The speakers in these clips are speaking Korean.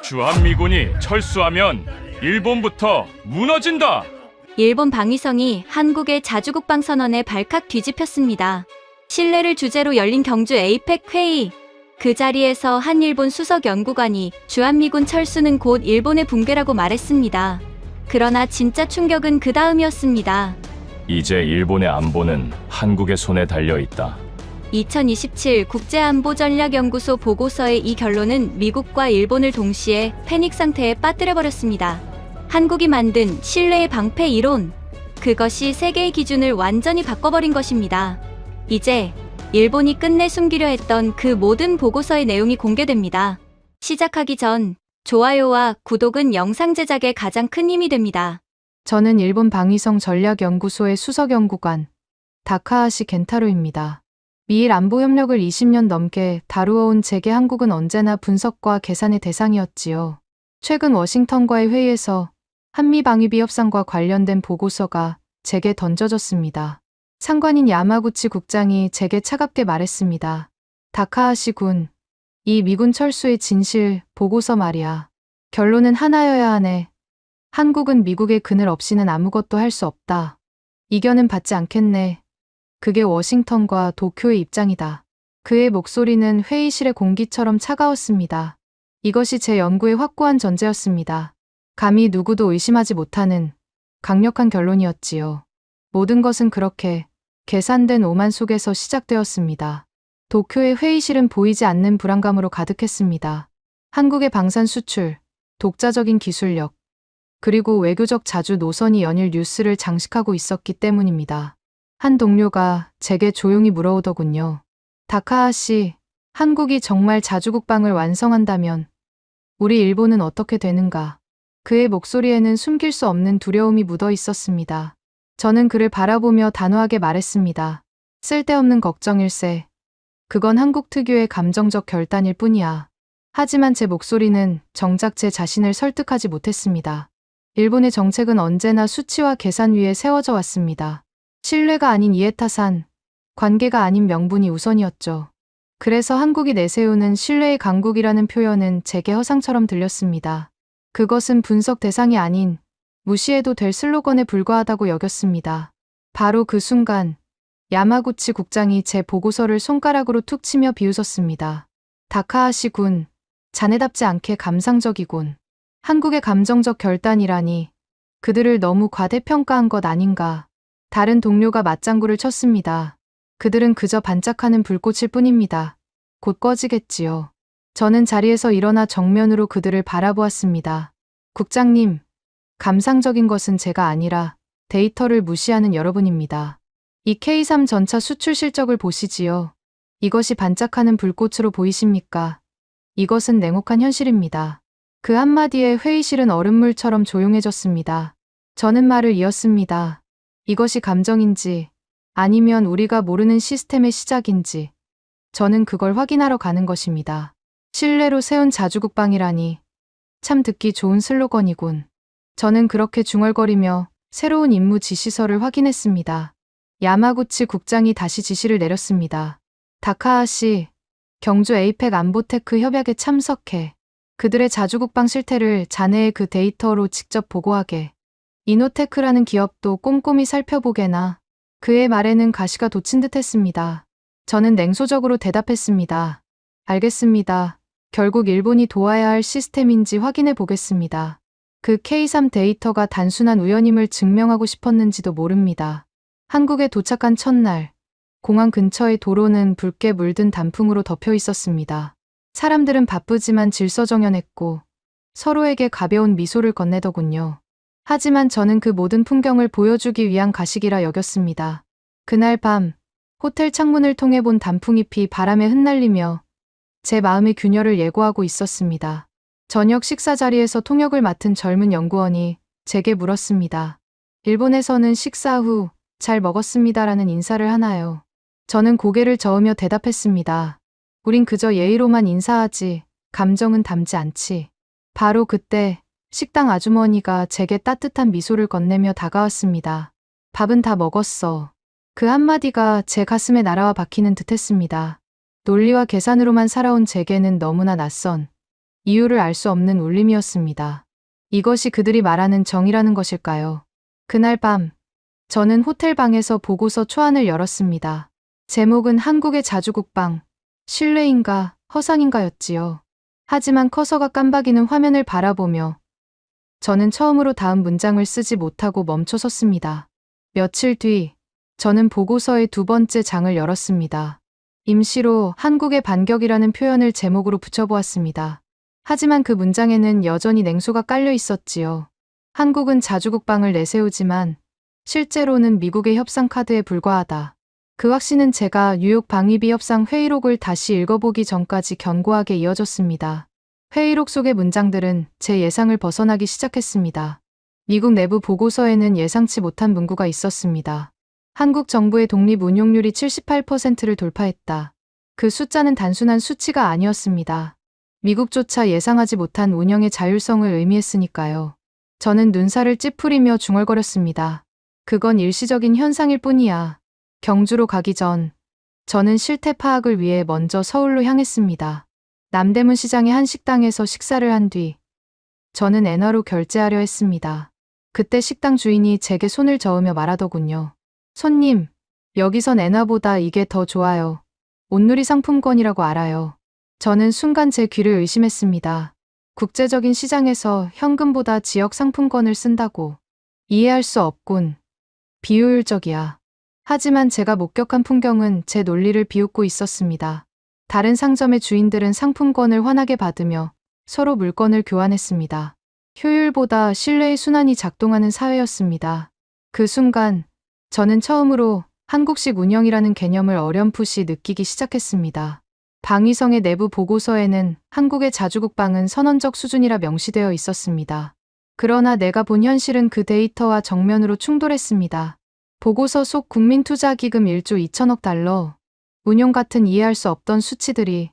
주한미군이 철수하면 일본부터 무너진다. 일본 방위성이 한국의 자주국방 선언에 발칵 뒤집혔습니다. 신뢰를 주제로 열린 경주 에이펙 회의. 그 자리에서 한일본 수석연구관이 주한미군 철수는 곧 일본의 붕괴라고 말했습니다. 그러나 진짜 충격은 그 다음이었습니다. 이제 일본의 안보는 한국의 손에 달려 있다. 2027 국제안보전략연구소 보고서의 이 결론은 미국과 일본을 동시에 패닉 상태에 빠뜨려버렸습니다. 한국이 만든 신뢰의 방패 이론. 그것이 세계의 기준을 완전히 바꿔버린 것입니다. 이제 일본이 끝내 숨기려 했던 그 모든 보고서의 내용이 공개됩니다. 시작하기 전 좋아요와 구독은 영상 제작에 가장 큰 힘이 됩니다. 저는 일본 방위성 전략연구소의 수석연구관 다카하시 겐타로입니다. 미일 안보 협력을 20년 넘게 다루어온 제게 한국은 언제나 분석과 계산의 대상이었지요. 최근 워싱턴과의 회의에서 한미 방위비 협상과 관련된 보고서가 제게 던져졌습니다. 상관인 야마구치 국장이 제게 차갑게 말했습니다. 다카하시 군, 이 미군 철수의 진실 보고서 말이야. 결론은 하나여야 하네. 한국은 미국의 그늘 없이는 아무것도 할 수 없다. 이견은 받지 않겠네. 그게 워싱턴과 도쿄의 입장이다. 그의 목소리는 회의실의 공기처럼 차가웠습니다. 이것이 제 연구의 확고한 전제였습니다. 감히 누구도 의심하지 못하는 강력한 결론이었지요. 모든 것은 그렇게 계산된 오만 속에서 시작되었습니다. 도쿄의 회의실은 보이지 않는 불안감으로 가득했습니다. 한국의 방산 수출, 독자적인 기술력, 그리고 외교적 자주 노선이 연일 뉴스를 장식하고 있었기 때문입니다. 한 동료가 제게 조용히 물어오더군요. 다카하시, 한국이 정말 자주국방을 완성한다면 우리 일본은 어떻게 되는가? 그의 목소리에는 숨길 수 없는 두려움이 묻어 있었습니다. 저는 그를 바라보며 단호하게 말했습니다. 쓸데없는 걱정일세. 그건 한국 특유의 감정적 결단일 뿐이야. 하지만 제 목소리는 정작 제 자신을 설득하지 못했습니다. 일본의 정책은 언제나 수치와 계산 위에 세워져 왔습니다. 신뢰가 아닌 이해타산, 관계가 아닌 명분이 우선이었죠. 그래서 한국이 내세우는 신뢰의 강국이라는 표현은 제게 허상처럼 들렸습니다. 그것은 분석 대상이 아닌 무시해도 될 슬로건에 불과하다고 여겼습니다. 바로 그 순간 야마구치 국장이 제 보고서를 손가락으로 툭 치며 비웃었습니다. 다카하시 군, 자네답지 않게 감상적이군. 한국의 감정적 결단이라니 그들을 너무 과대평가한 것 아닌가. 다른 동료가 맞장구를 쳤습니다. 그들은 그저 반짝하는 불꽃일 뿐입니다. 곧 꺼지겠지요. 저는 자리에서 일어나 정면으로 그들을 바라보았습니다. 국장님, 감상적인 것은 제가 아니라 데이터를 무시하는 여러분입니다. 이 K3 전차 수출 실적을 보시지요. 이것이 반짝하는 불꽃으로 보이십니까? 이것은 냉혹한 현실입니다. 그 한마디에 회의실은 얼음물처럼 조용해졌습니다. 저는 말을 이었습니다. 이것이 감정인지 아니면 우리가 모르는 시스템의 시작인지 저는 그걸 확인하러 가는 것입니다. 신뢰로 세운 자주국방이라니 참 듣기 좋은 슬로건이군. 저는 그렇게 중얼거리며 새로운 임무 지시서를 확인했습니다. 야마구치 국장이 다시 지시를 내렸습니다. 다카하시, 경주 에이펙 안보테크 협약에 참석해. 그들의 자주국방 실태를 자네의 그 데이터로 직접 보고하게. 이노테크라는 기업도 꼼꼼히 살펴보게나. 그의 말에는 가시가 돋친 듯 했습니다. 저는 냉소적으로 대답했습니다. 알겠습니다. 결국 일본이 도와야 할 시스템인지 확인해 보겠습니다. 그 K3 데이터가 단순한 우연임을 증명하고 싶었는지도 모릅니다. 한국에 도착한 첫날, 공항 근처의 도로는 붉게 물든 단풍으로 덮여 있었습니다. 사람들은 바쁘지만 질서정연했고 서로에게 가벼운 미소를 건네더군요. 하지만 저는 그 모든 풍경을 보여주기 위한 가식이라 여겼습니다. 그날 밤, 호텔 창문을 통해 본 단풍잎이 바람에 흩날리며 제 마음의 균열을 예고하고 있었습니다. 저녁 식사 자리에서 통역을 맡은 젊은 연구원이 제게 물었습니다. 일본에서는 식사 후 잘 먹었습니다라는 인사를 하나요? 저는 고개를 저으며 대답했습니다. 우린 그저 예의로만 인사하지 감정은 담지 않지. 바로 그때 식당 아주머니가 제게 따뜻한 미소를 건네며 다가왔습니다. 밥은 다 먹었어. 그 한마디가 제 가슴에 날아와 박히는 듯 했습니다. 논리와 계산으로만 살아온 제게는 너무나 낯선 이유를 알 수 없는 울림이었습니다. 이것이 그들이 말하는 정의라는 것일까요? 그날 밤, 저는 호텔 방에서 보고서 초안을 열었습니다. 제목은 한국의 자주국방, 신뢰인가 허상인가였지요. 하지만 커서가 깜박이는 화면을 바라보며 저는 처음으로 다음 문장을 쓰지 못하고 멈춰섰습니다. 며칠 뒤, 저는 보고서의 두 번째 장을 열었습니다. 임시로 한국의 반격이라는 표현을 제목으로 붙여보았습니다. 하지만 그 문장에는 여전히 냉소가 깔려 있었지요. 한국은 자주국방을 내세우지만 실제로는 미국의 협상 카드에 불과하다. 그 확신은 제가 뉴욕 방위비 협상 회의록을 다시 읽어보기 전까지 견고하게 이어졌습니다. 회의록 속의 문장들은 제 예상을 벗어나기 시작했습니다. 미국 내부 보고서에는 예상치 못한 문구가 있었습니다. 한국 정부의 독립 운용률이 78%를 돌파했다. 그 숫자는 단순한 수치가 아니었습니다. 미국조차 예상하지 못한 운영의 자율성을 의미했으니까요. 저는 눈살을 찌푸리며 중얼거렸습니다. 그건 일시적인 현상일 뿐이야. 경주로 가기 전, 저는 실태 파악을 위해 먼저 서울로 향했습니다. 남대문 시장의 한 식당에서 식사를 한 뒤, 저는 엔화로 결제하려 했습니다. 그때 식당 주인이 제게 손을 저으며 말하더군요. 손님, 여기선 엔화보다 이게 더 좋아요. 온누리 상품권이라고 알아요. 저는 순간 제 귀를 의심했습니다. 국제적인 시장에서 현금보다 지역 상품권을 쓴다고. 이해할 수 없군. 비효율적이야. 하지만 제가 목격한 풍경은 제 논리를 비웃고 있었습니다. 다른 상점의 주인들은 상품권을 환하게 받으며 서로 물건을 교환했습니다. 효율보다 신뢰의 순환이 작동하는 사회였습니다. 그 순간 저는 처음으로 한국식 운영이라는 개념을 어렴풋이 느끼기 시작했습니다. 방위성의 내부 보고서에는 한국의 자주국방은 선언적 수준이라 명시되어 있었습니다. 그러나 내가 본 현실은 그 데이터와 정면으로 충돌했습니다. 보고서 속 국민투자기금 1조 2천억 달러, 운용 같은 이해할 수 없던 수치들이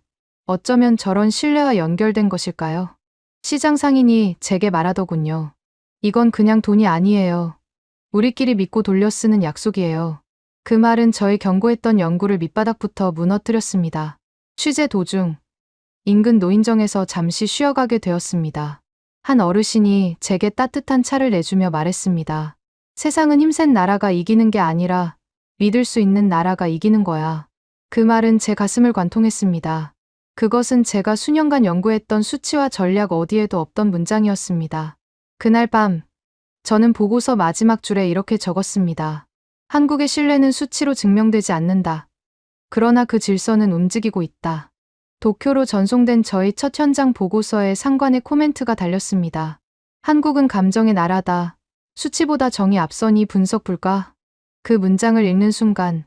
어쩌면 저런 신뢰와 연결된 것일까요? 시장 상인이 제게 말하더군요. 이건 그냥 돈이 아니에요. 우리끼리 믿고 돌려 쓰는 약속이에요. 그 말은 저의 경고했던 연구를 밑바닥부터 무너뜨렸습니다. 취재 도중, 인근 노인정에서 잠시 쉬어가게 되었습니다. 한 어르신이 제게 따뜻한 차를 내주며 말했습니다. 세상은 힘센 나라가 이기는 게 아니라 믿을 수 있는 나라가 이기는 거야. 그 말은 제 가슴을 관통했습니다. 그것은 제가 수년간 연구했던 수치와 전략 어디에도 없던 문장이었습니다. 그날 밤, 저는 보고서 마지막 줄에 이렇게 적었습니다. 한국의 신뢰는 수치로 증명되지 않는다. 그러나 그 질서는 움직이고 있다. 도쿄로 전송된 저의 첫 현장 보고서에 상관의 코멘트가 달렸습니다. 한국은 감정의 나라다. 수치보다 정이 앞서니 분석 불가. 그 문장을 읽는 순간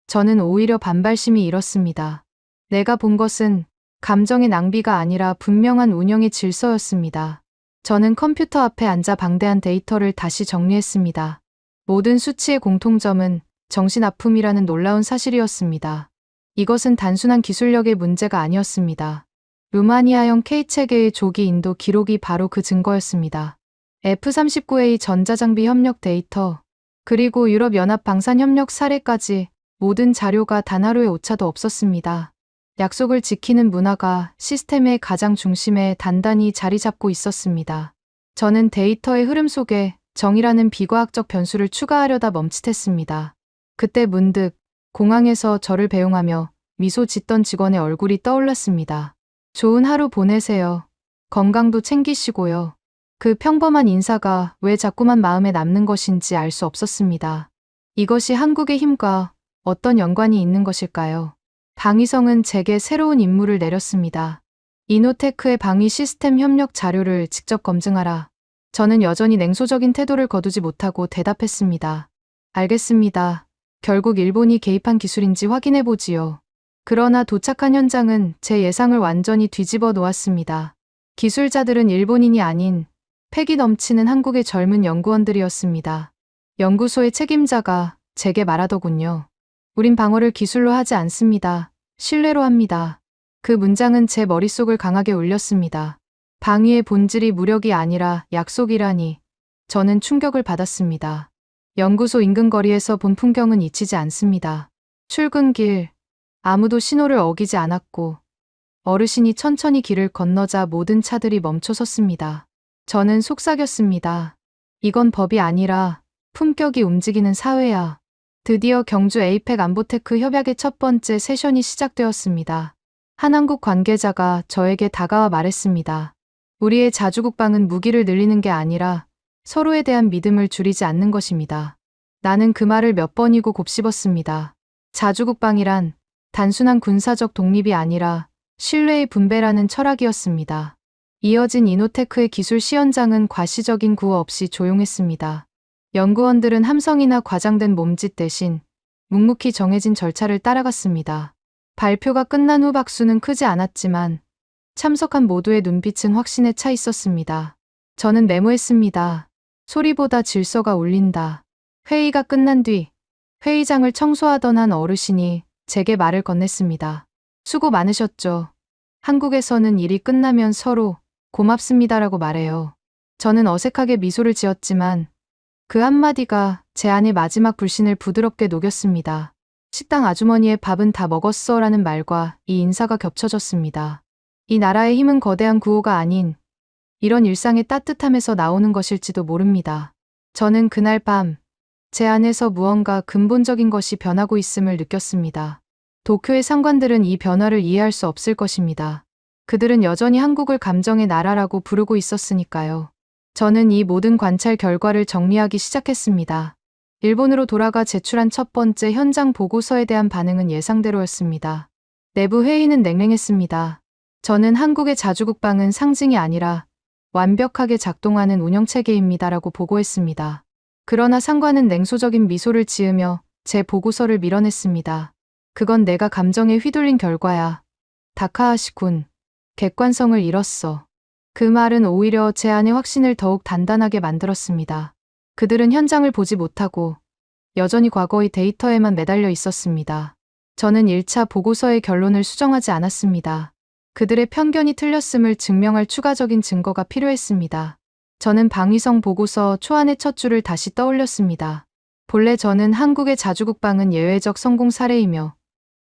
저는 오히려 반발심이 일었습니다. 내가 본 것은 감정의 낭비가 아니라 분명한 운영의 질서였습니다. 저는 컴퓨터 앞에 앉아 방대한 데이터를 다시 정리했습니다. 모든 수치의 공통점은 정신아픔이라는 놀라운 사실이었습니다. 이것은 단순한 기술력의 문제가 아니었습니다. 루마니아형 K체계의 조기 인도 기록이 바로 그 증거였습니다. F-39A 전자장비 협력 데이터, 그리고 유럽연합 방산협력 사례까지 모든 자료가 단 하루의 오차도 없었습니다. 약속을 지키는 문화가 시스템의 가장 중심에 단단히 자리 잡고 있었습니다. 저는 데이터의 흐름 속에 정의라는 비과학적 변수를 추가하려다 멈칫했습니다. 그때 문득 공항에서 저를 배웅하며 미소 짓던 직원의 얼굴이 떠올랐습니다. 좋은 하루 보내세요. 건강도 챙기시고요. 그 평범한 인사가 왜 자꾸만 마음에 남는 것인지 알 수 없었습니다. 이것이 한국의 힘과 어떤 연관이 있는 것일까요? 방위성은 제게 새로운 임무를 내렸습니다. 이노테크의 방위 시스템 협력 자료를 직접 검증하라. 저는 여전히 냉소적인 태도를 거두지 못하고 대답했습니다. 알겠습니다. 결국 일본이 개입한 기술인지 확인해보지요. 그러나 도착한 현장은 제 예상을 완전히 뒤집어 놓았습니다. 기술자들은 일본인이 아닌 패기 넘치는 한국의 젊은 연구원들이었습니다. 연구소의 책임자가 제게 말하더군요. 우린 방어를 기술로 하지 않습니다. 신뢰로 합니다. 그 문장은 제 머릿속을 강하게 울렸습니다. 방위의 본질이 무력이 아니라 약속이라니. 저는 충격을 받았습니다. 연구소 인근 거리에서 본 풍경은 잊히지 않습니다. 출근길, 아무도 신호를 어기지 않았고 어르신이 천천히 길을 건너자 모든 차들이 멈춰 섰습니다. 저는 속삭였습니다. 이건 법이 아니라 품격이 움직이는 사회야. 드디어 경주 에이펙 안보테크 협약의 첫 번째 세션이 시작되었습니다. 한 한국 관계자가 저에게 다가와 말했습니다. 우리의 자주국방은 무기를 늘리는 게 아니라 서로에 대한 믿음을 줄이지 않는 것입니다. 나는 그 말을 몇 번이고 곱씹었습니다. 자주국방이란 단순한 군사적 독립이 아니라 신뢰의 분배라는 철학이었습니다. 이어진 이노테크의 기술 시연장은 과시적인 구호 없이 조용했습니다. 연구원들은 함성이나 과장된 몸짓 대신 묵묵히 정해진 절차를 따라갔습니다. 발표가 끝난 후 박수는 크지 않았지만 참석한 모두의 눈빛은 확신에 차 있었습니다. 저는 메모했습니다. 소리보다 질서가 울린다. 회의가 끝난 뒤 회의장을 청소하던 한 어르신이 제게 말을 건넸습니다. 수고 많으셨죠. 한국에서는 일이 끝나면 서로 고맙습니다라고 말해요. 저는 어색하게 미소를 지었지만 그 한마디가 제 안의 마지막 불신을 부드럽게 녹였습니다. 식당 아주머니의 밥은 다 먹었어 라는 말과 이 인사가 겹쳐졌습니다. 이 나라의 힘은 거대한 구호가 아닌 이런 일상의 따뜻함에서 나오는 것일지도 모릅니다. 저는 그날 밤 제 안에서 무언가 근본적인 것이 변하고 있음을 느꼈습니다. 도쿄의 상관들은 이 변화를 이해할 수 없을 것입니다. 그들은 여전히 한국을 감정의 나라라고 부르고 있었으니까요. 저는 이 모든 관찰 결과를 정리하기 시작했습니다. 일본으로 돌아가 제출한 첫 번째 현장 보고서에 대한 반응은 예상대로였습니다. 내부 회의는 냉랭했습니다. 저는 한국의 자주국방은 상징이 아니라 완벽하게 작동하는 운영체계입니다라고 보고했습니다. 그러나 상관은 냉소적인 미소를 지으며 제 보고서를 밀어냈습니다. 그건 내가 감정에 휘둘린 결과야. 다카하시 군, 객관성을 잃었어. 그 말은 오히려 제 안의 확신을 더욱 단단하게 만들었습니다. 그들은 현장을 보지 못하고 여전히 과거의 데이터에만 매달려 있었습니다. 저는 1차 보고서의 결론을 수정하지 않았습니다. 그들의 편견이 틀렸음을 증명할 추가적인 증거가 필요했습니다. 저는 방위성 보고서 초안의 첫 줄을 다시 떠올렸습니다. 본래 저는 한국의 자주국방은 예외적 성공 사례이며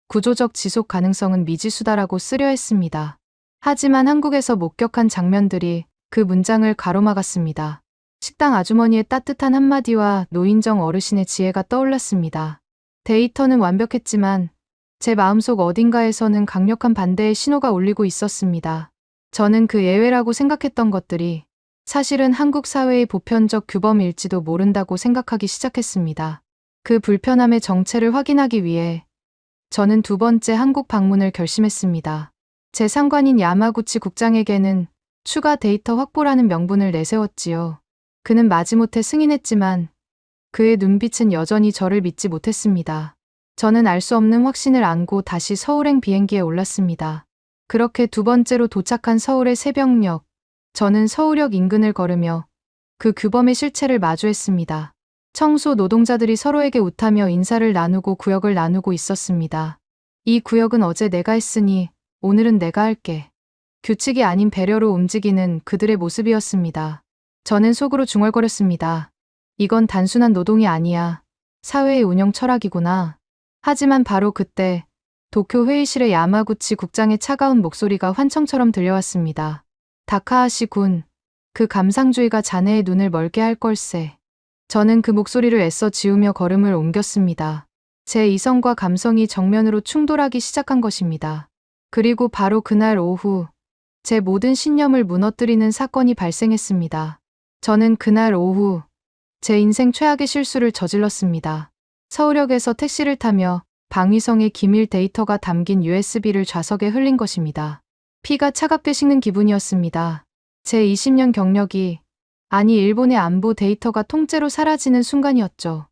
구조적 지속 가능성은 미지수다라고 쓰려 했습니다. 하지만 한국에서 목격한 장면들이 그 문장을 가로막았습니다. 식당 아주머니의 따뜻한 한마디와 노인정 어르신의 지혜가 떠올랐습니다. 데이터는 완벽했지만 제 마음속 어딘가에서는 강력한 반대의 신호가 울리고 있었습니다. 저는 그 예외라고 생각했던 것들이 사실은 한국 사회의 보편적 규범일지도 모른다고 생각하기 시작했습니다. 그 불편함의 정체를 확인하기 위해 저는 두 번째 한국 방문을 결심했습니다. 제 상관인 야마구치 국장에게는 추가 데이터 확보라는 명분을 내세웠지요. 그는 마지못해 승인했지만 그의 눈빛은 여전히 저를 믿지 못했습니다. 저는 알 수 없는 확신을 안고 다시 서울행 비행기에 올랐습니다. 그렇게 두 번째로 도착한 서울의 새벽녘, 저는 서울역 인근을 걸으며 그 규범의 실체를 마주했습니다. 청소 노동자들이 서로에게 웃하며 인사를 나누고 구역을 나누고 있었습니다. 이 구역은 어제 내가 했으니 오늘은 내가 할게. 규칙이 아닌 배려로 움직이는 그들의 모습이었습니다. 저는 속으로 중얼거렸습니다. 이건 단순한 노동이 아니야. 사회의 운영 철학이구나. 하지만 바로 그때 도쿄 회의실의 야마구치 국장의 차가운 목소리가 환청처럼 들려왔습니다. 다카하시 군, 그 감상주의가 자네의 눈을 멀게 할 걸세. 저는 그 목소리를 애써 지우며 걸음을 옮겼습니다. 제 이성과 감성이 정면으로 충돌하기 시작한 것입니다. 그리고 바로 그날 오후, 제 모든 신념을 무너뜨리는 사건이 발생했습니다. 저는 그날 오후, 제 인생 최악의 실수를 저질렀습니다. 서울역에서 택시를 타며 방위성의 기밀 데이터가 담긴 USB를 좌석에 흘린 것입니다. 피가 차갑게 식는 기분이었습니다. 제 20년 경력이, 아니 일본의 안보 데이터가 통째로 사라지는 순간이었죠.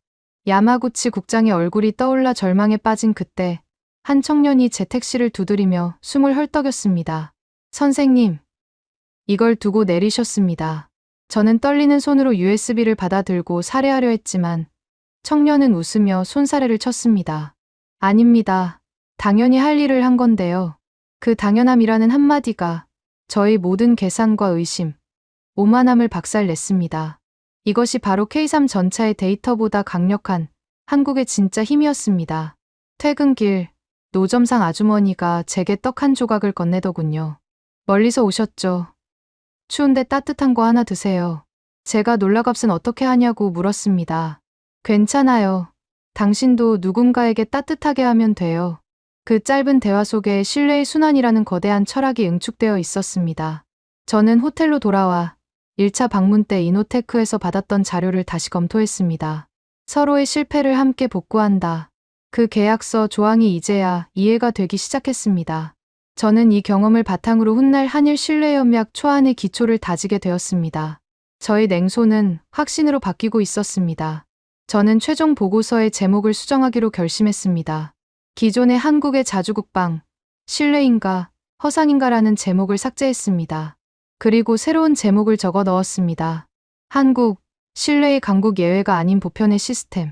야마구치 국장의 얼굴이 떠올라 절망에 빠진 그때 한 청년이 제 택시를 두드리며 숨을 헐떡였습니다. 선생님, 이걸 두고 내리셨습니다. 저는 떨리는 손으로 USB를 받아들고 살해하려 했지만 청년은 웃으며 손사래를 쳤습니다. 아닙니다. 당연히 할 일을 한 건데요. 그 당연함이라는 한마디가 저의 모든 계산과 의심, 오만함을 박살냈습니다. 이것이 바로 K3 전차의 데이터보다 강력한 한국의 진짜 힘이었습니다. 퇴근길, 노점상 아주머니가 제게 떡 한 조각을 건네더군요. 멀리서 오셨죠? 추운데 따뜻한 거 하나 드세요. 제가 놀라값은 어떻게 하냐고 물었습니다. 괜찮아요. 당신도 누군가에게 따뜻하게 하면 돼요. 그 짧은 대화 속에 신뢰의 순환이라는 거대한 철학이 응축되어 있었습니다. 저는 호텔로 돌아와 1차 방문 때 이노테크에서 받았던 자료를 다시 검토했습니다. 서로의 실패를 함께 복구한다. 그 계약서 조항이 이제야 이해가 되기 시작했습니다. 저는 이 경험을 바탕으로 훗날 한일 신뢰협약 초안의 기초를 다지게 되었습니다. 저의 냉소는 확신으로 바뀌고 있었습니다. 저는 최종 보고서의 제목을 수정하기로 결심했습니다. 기존의 한국의 자주국방, 신뢰인가, 허상인가라는 제목을 삭제했습니다. 그리고 새로운 제목을 적어 넣었습니다. 한국, 신뢰의 강국 예외가 아닌 보편의 시스템.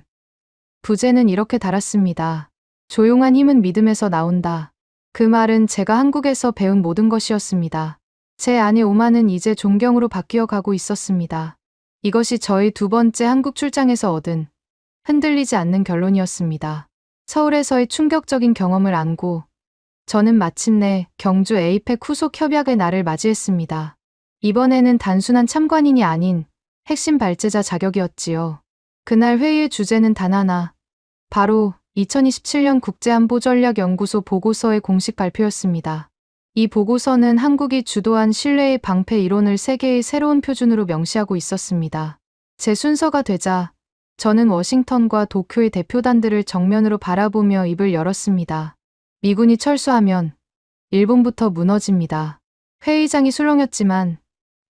부제는 이렇게 달았습니다. 조용한 힘은 믿음에서 나온다. 그 말은 제가 한국에서 배운 모든 것이었습니다. 제 안의 오만은 이제 존경으로 바뀌어 가고 있었습니다. 이것이 저의 두 번째 한국 출장에서 얻은 흔들리지 않는 결론이었습니다. 서울에서의 충격적인 경험을 안고 저는 마침내 경주 에이펙 후속 협약의 날을 맞이했습니다. 이번에는 단순한 참관인이 아닌 핵심 발제자 자격이었지요. 그날 회의의 주제는 단 하나, 바로 2027년 국제안보전략연구소 보고서의 공식 발표였습니다. 이 보고서는 한국이 주도한 신뢰의 방패 이론을 세계의 새로운 표준으로 명시하고 있었습니다. 제 순서가 되자 저는 워싱턴과 도쿄의 대표단들을 정면으로 바라보며 입을 열었습니다. 미군이 철수하면 일본부터 무너집니다. 회의장이 술렁였지만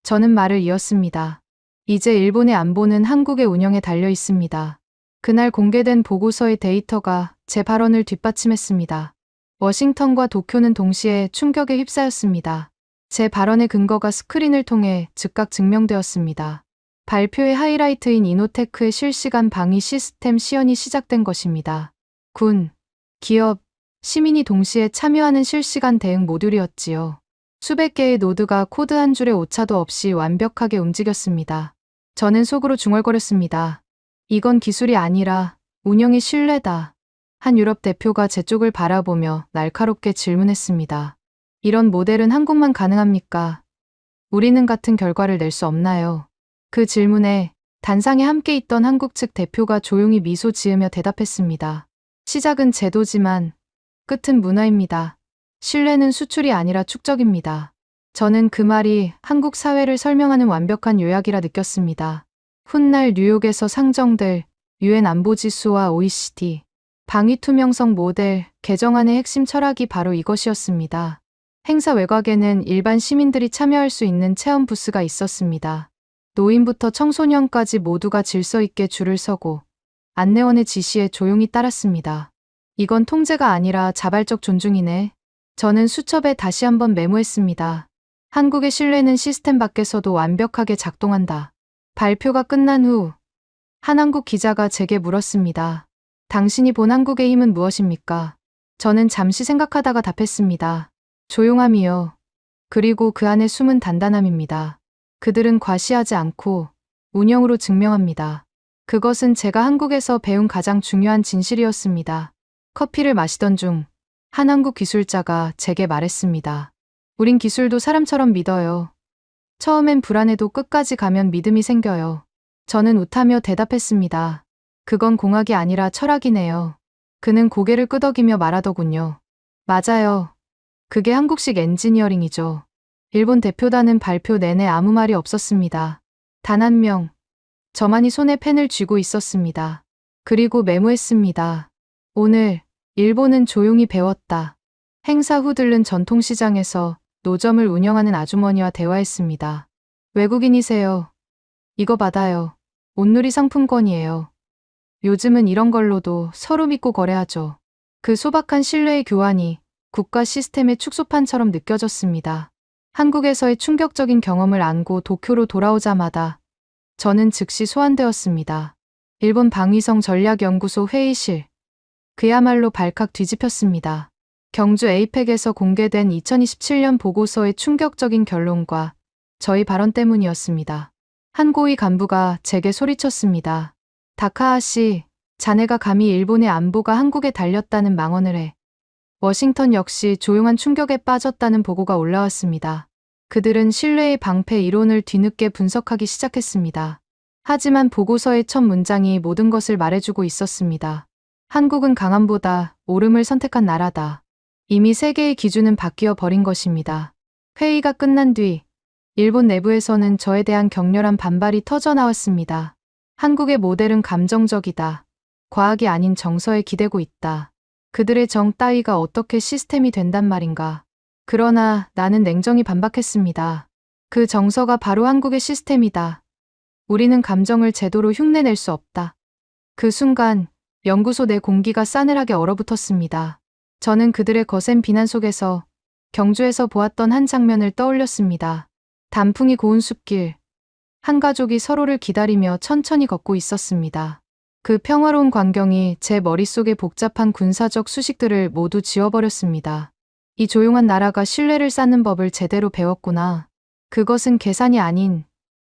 저는 말을 이었습니다. 이제 일본의 안보는 한국의 운영에 달려 있습니다. 그날 공개된 보고서의 데이터가 제 발언을 뒷받침했습니다. 워싱턴과 도쿄는 동시에 충격에 휩싸였습니다. 제 발언의 근거가 스크린을 통해 즉각 증명되었습니다. 발표의 하이라이트인 이노테크의 실시간 방위 시스템 시연이 시작된 것입니다. 군, 기업, 시민이 동시에 참여하는 실시간 대응 모듈이었지요. 수백 개의 노드가 코드 한 줄의 오차도 없이 완벽하게 움직였습니다. 저는 속으로 중얼거렸습니다. 이건 기술이 아니라 운영의 신뢰다. 한 유럽 대표가 제 쪽을 바라보며 날카롭게 질문했습니다. 이런 모델은 한국만 가능합니까? 우리는 같은 결과를 낼 수 없나요? 그 질문에 단상에 함께 있던 한국 측 대표가 조용히 미소 지으며 대답했습니다. 시작은 제도지만 끝은 문화입니다. 신뢰는 수출이 아니라 축적입니다. 저는 그 말이 한국 사회를 설명하는 완벽한 요약이라 느꼈습니다. 훗날 뉴욕에서 상정될 UN 안보지수와 OECD, 방위 투명성 모델 개정안의 핵심 철학이 바로 이것이었습니다. 행사 외곽에는 일반 시민들이 참여할 수 있는 체험 부스가 있었습니다. 노인부터 청소년까지 모두가 질서 있게 줄을 서고 안내원의 지시에 조용히 따랐습니다. 이건 통제가 아니라 자발적 존중이네. 저는 수첩에 다시 한번 메모했습니다. 한국의 신뢰는 시스템 밖에서도 완벽하게 작동한다. 발표가 끝난 후 한 한국 기자가 제게 물었습니다. 당신이 본 한국의 힘은 무엇입니까? 저는 잠시 생각하다가 답했습니다. 조용함이요. 그리고 그 안에 숨은 단단함입니다. 그들은 과시하지 않고 운영으로 증명합니다. 그것은 제가 한국에서 배운 가장 중요한 진실이었습니다. 커피를 마시던 중 한 한국 기술자가 제게 말했습니다. 우린 기술도 사람처럼 믿어요. 처음엔 불안해도 끝까지 가면 믿음이 생겨요. 저는 웃하며 대답했습니다. 그건 공학이 아니라 철학이네요. 그는 고개를 끄덕이며 말하더군요. 맞아요. 그게 한국식 엔지니어링이죠. 일본 대표단은 발표 내내 아무 말이 없었습니다. 단 한 명. 저만이 손에 펜을 쥐고 있었습니다. 그리고 메모했습니다. 오늘 일본은 조용히 배웠다. 행사 후 들른 전통시장에서 노점을 운영하는 아주머니와 대화했습니다. 외국인이세요. 이거 받아요. 온누리 상품권이에요. 요즘은 이런 걸로도 서로 믿고 거래하죠. 그 소박한 신뢰의 교환이 국가 시스템의 축소판처럼 느껴졌습니다. 한국에서의 충격적인 경험을 안고 도쿄로 돌아오자마자 저는 즉시 소환되었습니다. 일본 방위성 전략연구소 회의실. 그야말로 발칵 뒤집혔습니다. 경주 에이펙에서 공개된 2027년 보고서의 충격적인 결론과 저희 발언 때문이었습니다. 한 고위 간부가 제게 소리쳤습니다. 다카하시, 자네가 감히 일본의 안보가 한국에 달렸다는 망언을 해. 워싱턴 역시 조용한 충격에 빠졌다는 보고가 올라왔습니다. 그들은 신뢰의 방패 이론을 뒤늦게 분석하기 시작했습니다. 하지만 보고서의 첫 문장이 모든 것을 말해주고 있었습니다. 한국은 강함보다 옳음을 선택한 나라다. 이미 세계의 기준은 바뀌어 버린 것입니다. 회의가 끝난 뒤 일본 내부에서는 저에 대한 격렬한 반발이 터져 나왔습니다. 한국의 모델은 감정적이다. 과학이 아닌 정서에 기대고 있다. 그들의 정 따위가 어떻게 시스템이 된단 말인가. 그러나 나는 냉정히 반박했습니다. 그 정서가 바로 한국의 시스템이다. 우리는 감정을 제대로 흉내낼 수 없다. 그 순간 연구소 내 공기가 싸늘하게 얼어붙었습니다. 저는 그들의 거센 비난 속에서 경주에서 보았던 한 장면을 떠올렸습니다. 단풍이 고운 숲길. 한 가족이 서로를 기다리며 천천히 걷고 있었습니다. 그 평화로운 광경이 제 머릿속의 복잡한 군사적 수식들을 모두 지워버렸습니다. 이 조용한 나라가 신뢰를 쌓는 법을 제대로 배웠구나. 그것은 계산이 아닌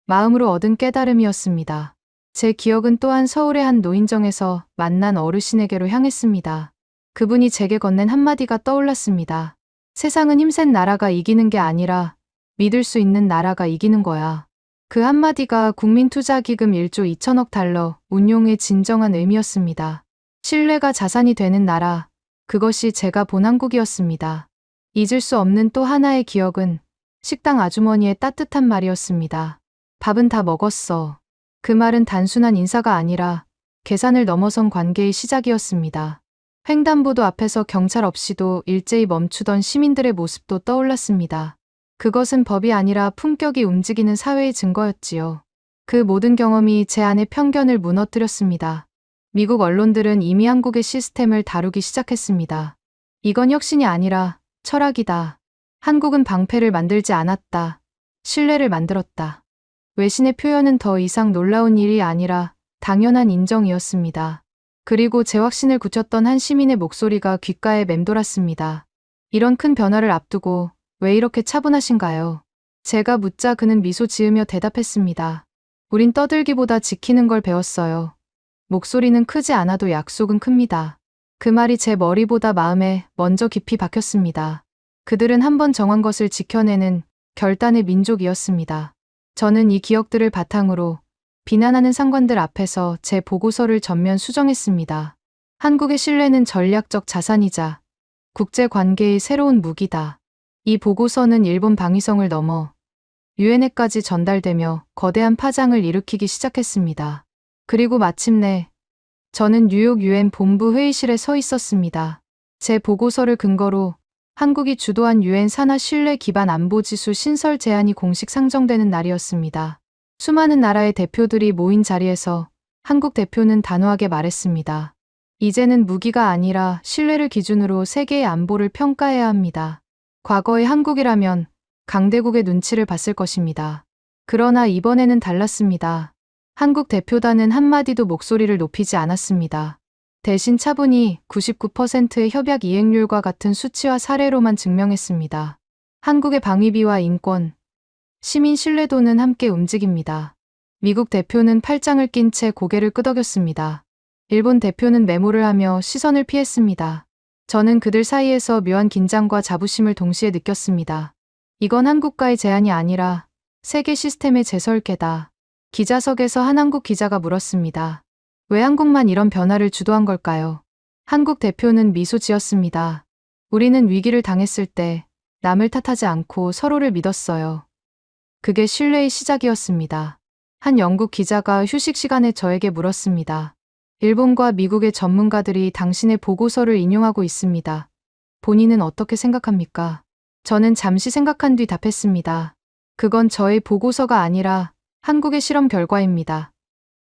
마음으로 얻은 깨달음이었습니다. 제 기억은 또한 서울의 한 노인정에서 만난 어르신에게로 향했습니다. 그분이 제게 건넨 한마디가 떠올랐습니다. 세상은 힘센 나라가 이기는 게 아니라 믿을 수 있는 나라가 이기는 거야. 그 한마디가 국민투자기금 1조 2천억 달러 운용의 진정한 의미였습니다. 신뢰가 자산이 되는 나라, 그것이 제가 본 한국이었습니다. 잊을 수 없는 또 하나의 기억은 식당 아주머니의 따뜻한 말이었습니다. 밥은 다 먹었어. 그 말은 단순한 인사가 아니라 계산을 넘어선 관계의 시작이었습니다. 횡단보도 앞에서 경찰 없이도 일제히 멈추던 시민들의 모습도 떠올랐습니다. 그것은 법이 아니라 품격이 움직이는 사회의 증거였지요. 그 모든 경험이 제 안의 편견을 무너뜨렸습니다. 미국 언론들은 이미 한국의 시스템을 다루기 시작했습니다. 이건 혁신이 아니라 철학이다. 한국은 방패를 만들지 않았다. 신뢰를 만들었다. 외신의 표현은 더 이상 놀라운 일이 아니라 당연한 인정이었습니다. 그리고 제 확신을 굳혔던 한 시민의 목소리가 귓가에 맴돌았습니다. 이런 큰 변화를 앞두고 왜 이렇게 차분하신가요? 제가 묻자 그는 미소 지으며 대답했습니다. 우린 떠들기보다 지키는 걸 배웠어요. 목소리는 크지 않아도 약속은 큽니다. 그 말이 제 머리보다 마음에 먼저 깊이 박혔습니다. 그들은 한번 정한 것을 지켜내는 결단의 민족이었습니다. 저는 이 기억들을 바탕으로 비난하는 상관들 앞에서 제 보고서를 전면 수정했습니다. 한국의 신뢰는 전략적 자산이자 국제관계의 새로운 무기다. 이 보고서는 일본 방위성을 넘어 유엔에까지 전달되며 거대한 파장을 일으키기 시작했습니다. 그리고 마침내 저는 뉴욕 유엔 본부 회의실에 서 있었습니다. 제 보고서를 근거로 한국이 주도한 유엔 산하 신뢰 기반 안보지수 신설 제안이 공식 상정되는 날이었습니다. 수많은 나라의 대표들이 모인 자리에서 한국 대표는 단호하게 말했습니다. 이제는 무기가 아니라 신뢰를 기준으로 세계의 안보를 평가해야 합니다. 과거의 한국이라면 강대국의 눈치를 봤을 것입니다. 그러나 이번에는 달랐습니다. 한국 대표단은 한마디도 목소리를 높이지 않았습니다. 대신 차분히 99%의 협약 이행률과 같은 수치와 사례로만 증명했습니다. 한국의 방위비와 인권, 시민 신뢰도는 함께 움직입니다. 미국 대표는 팔짱을 낀 채 고개를 끄덕였습니다. 일본 대표는 메모를 하며 시선을 피했습니다. 저는 그들 사이에서 묘한 긴장과 자부심을 동시에 느꼈습니다. 이건 한국과의 제안이 아니라 세계 시스템의 재설계다. 기자석에서 한 한국 기자가 물었습니다. 왜 한국만 이런 변화를 주도한 걸까요? 한국 대표는 미소 지었습니다. 우리는 위기를 당했을 때 남을 탓하지 않고 서로를 믿었어요. 그게 신뢰의 시작이었습니다. 한 영국 기자가 휴식 시간에 저에게 물었습니다. 일본과 미국의 전문가들이 당신의 보고서를 인용하고 있습니다. 본인은 어떻게 생각합니까? 저는 잠시 생각한 뒤 답했습니다. 그건 저의 보고서가 아니라 한국의 실험 결과입니다.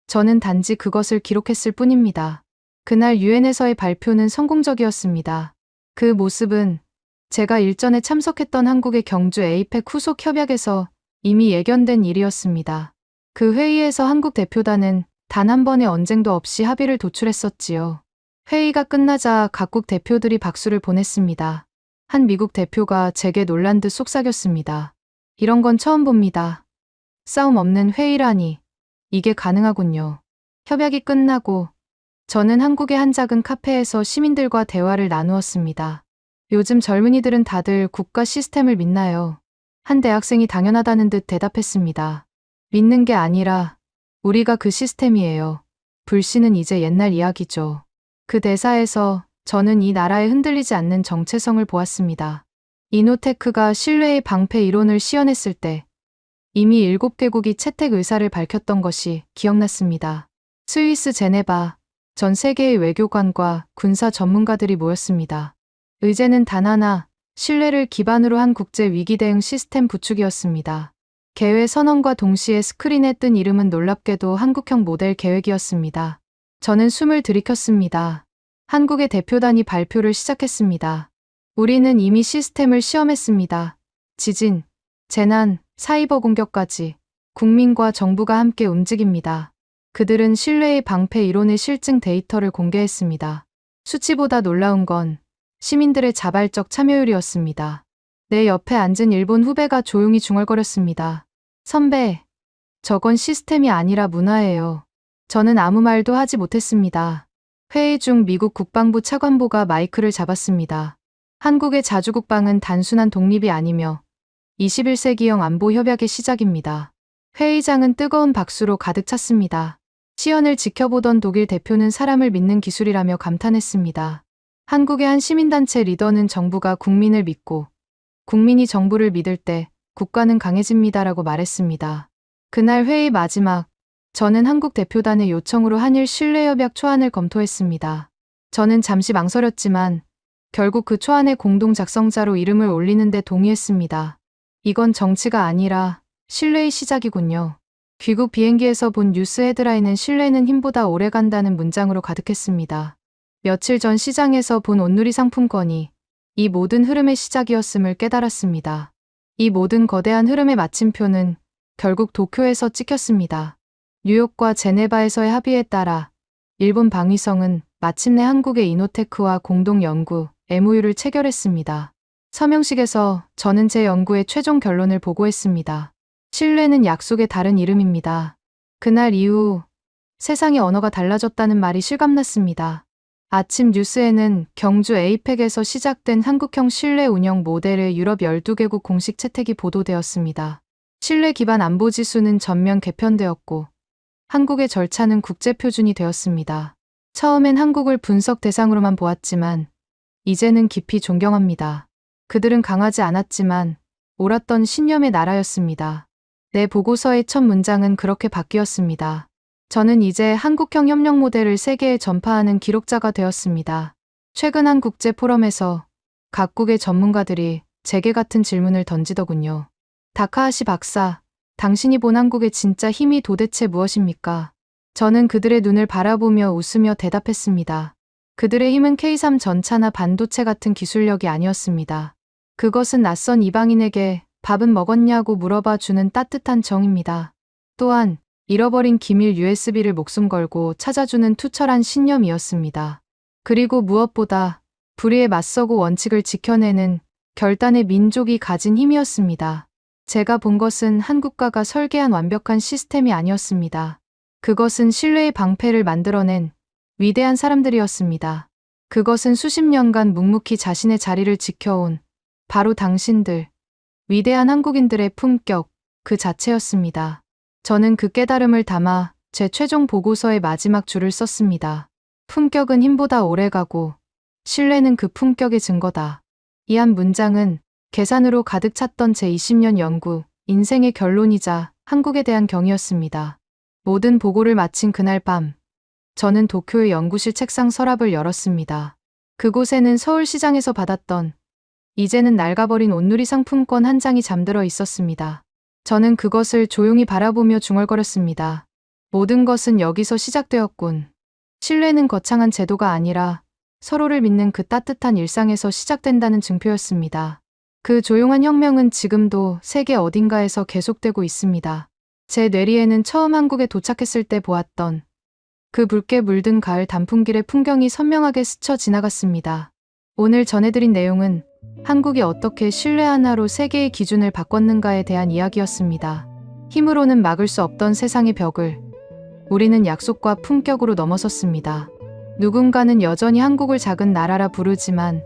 저는 단지 그것을 기록했을 뿐입니다. 그날 유엔에서의 발표는 성공적이었습니다. 그 모습은 제가 일전에 참석했던 한국의 경주 에이펙 후속 협약에서 이미 예견된 일이었습니다. 그 회의에서 한국 대표단은 단 한 번의 언쟁도 없이 합의를 도출했었지요. 회의가 끝나자 각국 대표들이 박수를 보냈습니다. 한 미국 대표가 제게 놀란 듯 속삭였습니다. 이런 건 처음 봅니다. 싸움 없는 회의라니. 이게 가능하군요. 협약이 끝나고 저는 한국의 한 작은 카페에서 시민들과 대화를 나누었습니다. 요즘 젊은이들은 다들 국가 시스템을 믿나요? 한 대학생이 당연하다는 듯 대답했습니다. 믿는 게 아니라 우리가 그 시스템이에요. 불신은 이제 옛날 이야기죠. 그 대사에서 저는 이 나라에 흔들리지 않는 정체성을 보았습니다. 이노테크가 신뢰의 방패 이론을 시연했을 때 이미 7개국이 채택 의사를 밝혔던 것이 기억났습니다. 스위스 제네바, 전 세계의 외교관과 군사 전문가들이 모였습니다. 의제는 단 하나, 신뢰를 기반으로 한 국제 위기 대응 시스템 구축이었습니다. 개회 선언과 동시에 스크린에 뜬 이름은 놀랍게도 한국형 모델 계획이었습니다. 저는 숨을 들이켰습니다. 한국의 대표단이 발표를 시작했습니다. 우리는 이미 시스템을 시험했습니다. 지진, 재난, 사이버 공격까지 국민과 정부가 함께 움직입니다. 그들은 신뢰의 방패 이론의 실증 데이터를 공개했습니다. 수치보다 놀라운 건 시민들의 자발적 참여율이었습니다. 내 옆에 앉은 일본 후배가 조용히 중얼거렸습니다. 선배, 저건 시스템이 아니라 문화예요. 저는 아무 말도 하지 못했습니다. 회의 중 미국 국방부 차관보가 마이크를 잡았습니다. 한국의 자주국방은 단순한 독립이 아니며 21세기형 안보 협약의 시작입니다. 회의장은 뜨거운 박수로 가득 찼습니다. 시연을 지켜보던 독일 대표는 사람을 믿는 기술이라며 감탄했습니다. 한국의 한 시민단체 리더는 정부가 국민을 믿고 국민이 정부를 믿을 때 국가는 강해집니다라고 말했습니다. 그날 회의 마지막, 저는 한국 대표단의 요청으로 한일 신뢰협약 초안을 검토했습니다. 저는 잠시 망설였지만 결국 그 초안의 공동 작성자로 이름을 올리는 데 동의했습니다. 이건 정치가 아니라 신뢰의 시작이군요. 귀국 비행기에서 본 뉴스 헤드라인은 신뢰는 힘보다 오래 간다는 문장으로 가득했습니다. 며칠 전 시장에서 본 온누리 상품권이 이 모든 흐름의 시작이었음을 깨달았습니다. 이 모든 거대한 흐름의 마침표는 결국 도쿄에서 찍혔습니다. 뉴욕과 제네바에서의 합의에 따라 일본 방위성은 마침내 한국의 이노테크와 공동 연구 MOU를 체결했습니다. 서명식에서 저는 제 연구의 최종 결론을 보고했습니다. 신뢰는 약속의 다른 이름입니다. 그날 이후 세상의 언어가 달라졌다는 말이 실감났습니다. 아침 뉴스에는 경주 에이펙에서 시작된 한국형 신뢰 운영 모델의 유럽 12개국 공식 채택이 보도되었습니다. 신뢰 기반 안보 지수는 전면 개편되었고 한국의 절차는 국제 표준이 되었습니다. 처음엔 한국을 분석 대상으로만 보았지만 이제는 깊이 존경합니다. 그들은 강하지 않았지만 옳았던 신념의 나라였습니다. 내 보고서의 첫 문장은 그렇게 바뀌었습니다. 저는 이제 한국형 협력 모델을 세계에 전파하는 기록자가 되었습니다. 최근 한 국제 포럼에서 각국의 전문가들이 제게 같은 질문을 던지더군요. 다카하시 박사, 당신이 본 한국의 진짜 힘이 도대체 무엇입니까? 저는 그들의 눈을 바라보며 웃으며 대답했습니다. 그들의 힘은 K3 전차나 반도체 같은 기술력이 아니었습니다. 그것은 낯선 이방인에게 밥은 먹었냐고 물어봐 주는 따뜻한 정입니다. 또한 잃어버린 기밀 USB를 목숨 걸고 찾아주는 투철한 신념이었습니다. 그리고 무엇보다 불의에 맞서고 원칙을 지켜내는 결단의 민족이 가진 힘이었습니다. 제가 본 것은 한 국가가 설계한 완벽한 시스템이 아니었습니다. 그것은 신뢰의 방패를 만들어낸 위대한 사람들이었습니다. 그것은 수십 년간 묵묵히 자신의 자리를 지켜온 바로 당신들, 위대한 한국인들의 품격 그 자체였습니다. 저는 그 깨달음을 담아 제 최종 보고서의 마지막 줄을 썼습니다. 품격은 힘보다 오래가고 신뢰는 그 품격의 증거다. 이 한 문장은 계산으로 가득 찼던 제 20년 연구, 인생의 결론이자 한국에 대한 경이었습니다. 모든 보고를 마친 그날 밤, 저는 도쿄의 연구실 책상 서랍을 열었습니다. 그곳에는 서울시장에서 받았던 이제는 낡아버린 온누리 상품권 한 장이 잠들어 있었습니다. 저는 그것을 조용히 바라보며 중얼거렸습니다. 모든 것은 여기서 시작되었군. 신뢰는 거창한 제도가 아니라 서로를 믿는 그 따뜻한 일상에서 시작된다는 증표였습니다. 그 조용한 혁명은 지금도 세계 어딘가에서 계속되고 있습니다. 제 뇌리에는 처음 한국에 도착했을 때 보았던 그 붉게 물든 가을 단풍길의 풍경이 선명하게 스쳐 지나갔습니다. 오늘 전해드린 내용은 한국이 어떻게 신뢰 하나로 세계의 기준을 바꿨는가에 대한 이야기였습니다. 힘으로는 막을 수 없던 세상의 벽을 우리는 약속과 품격으로 넘어섰습니다. 누군가는 여전히 한국을 작은 나라라 부르지만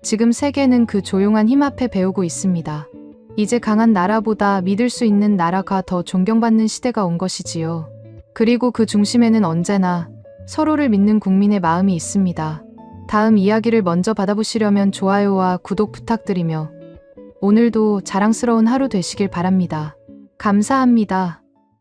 지금 세계는 그 조용한 힘 앞에 배우고 있습니다. 이제 강한 나라보다 믿을 수 있는 나라가 더 존경받는 시대가 온 것이지요. 그리고 그 중심에는 언제나 서로를 믿는 국민의 마음이 있습니다. 다음 이야기를 먼저 받아보시려면 좋아요와 구독 부탁드리며 오늘도 자랑스러운 하루 되시길 바랍니다. 감사합니다.